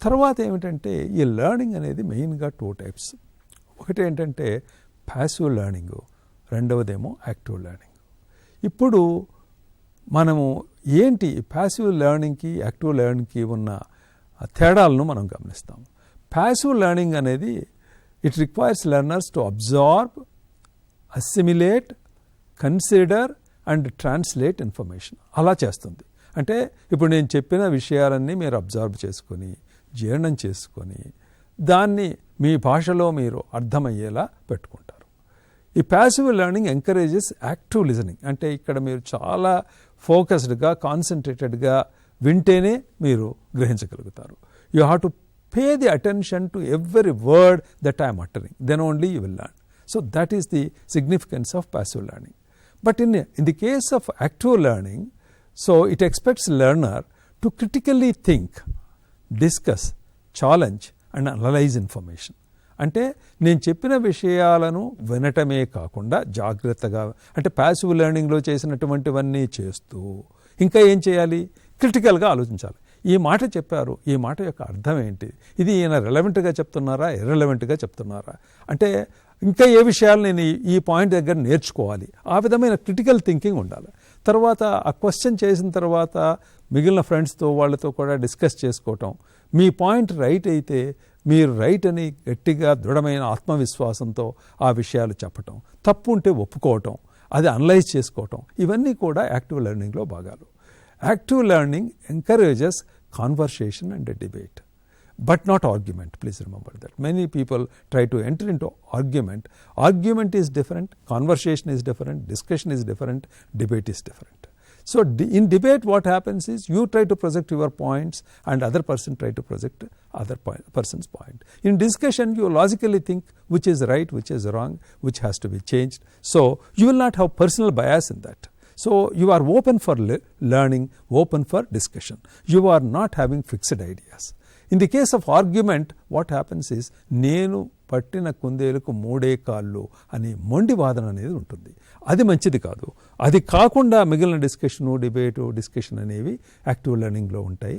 తర్వాత ఏమిటంటే ఈ లెర్నింగ్ అనేది మెయిన్గా 2 టైప్స్. ఒకటి ఏంటంటే ప్యాసివ్ లెర్నింగ్, రెండవదేమో యాక్టివ్ లెర్నింగ్. ఇప్పుడు మనము ఏంటి ప్యాసివ్ లెర్నింగ్కి యాక్టివ్ లెర్నింగ్కి ఉన్న తేడాలను మనం గమనిస్తాం. ప్యాసివ్ లెర్నింగ్ అనేది it requires learners to absorb, assimilate, consider and translate information. అలా చేస్తుంది. అంటే ఇప్పుడు నేను చెప్పిన విషయాలన్నీ మీరు అబ్జర్వ్ చేసుకొని జీర్ణం చేసుకొని దాన్ని మీ భాషలో మీరు అర్థమయ్యేలా పెట్టుకుంటారు. ఈ passive learning encourages active listening. అంటే ఇక్కడ మీరు చాలా ఫోకస్డ్గా కాన్సన్ట్రేటెడ్గా వింటేనే మీరు గ్రహించగలుగుతారు. You have to pay the attention to every word that I'm uttering, then only you will learn. So that is the significance of passive learning. But in the case of active learning, so it expects learner to critically think, discuss, challenge and analyze information. అంటే నేను చెప్పిన విషయాలను వినటమే కాకుండా జాగ్రత్తగా, అంటే passive లెర్నింగ్లో చేసినటువంటివన్నీ చేస్తూ ఇంకా ఏం చేయాలి, క్రిటికల్గా ఆలోచించాలి. ఈ మాట చెప్పారు, ఈ మాట యొక్క అర్థం ఏంటి, ఇది ఈయన రెలవెంట్గా చెప్తున్నారా ఇర్రెలవెంట్గా చెప్తున్నారా, అంటే ఇంకా ఏ విషయాలు నేను ఈ పాయింట్ దగ్గర నేర్చుకోవాలి, ఆ విధమైన క్రిటికల్ థింకింగ్ ఉండాలి. తర్వాత ఆ క్వశ్చన్ చేసిన తర్వాత మిగిలిన ఫ్రెండ్స్తో వాళ్ళతో కూడా డిస్కస్ చేసుకోవటం, మీ పాయింట్ రైట్ అయితే మీరు రైట్ అని గట్టిగా దృఢమైన ఆత్మవిశ్వాసంతో ఆ విషయాలు చెప్పటం, తప్పు ఉంటే ఒప్పుకోవటం, అది అనలైజ్ చేసుకోవటం, ఇవన్నీ కూడా యాక్టివ్ లెర్నింగ్లో భాగాలు. Active learning encourages conversation and a debate, but not argument. Please remember that. Many people try to enter into argument. Argument is different, conversation is different, discussion is different, debate is different. So in debate what happens is you try to project your points and other person try to project other person's point. In discussion you logically think which is right, which is wrong, which has to be changed. So you will not have personal bias in that. So you are open for learning, open for discussion. You are not having fixed ideas. In the case of argument, what happens is నేను పట్టిన కుందేలకు మూడే కాళ్ళు అనే మొండి వాదన అనేది ఉంటుంది. అది మంచిది కాదు. అది కాకుండా మిగిలిన డిస్కషన్, డిబేటు, డిస్కషన్ అనేవి యాక్టివ్ లెర్నింగ్లో ఉంటాయి.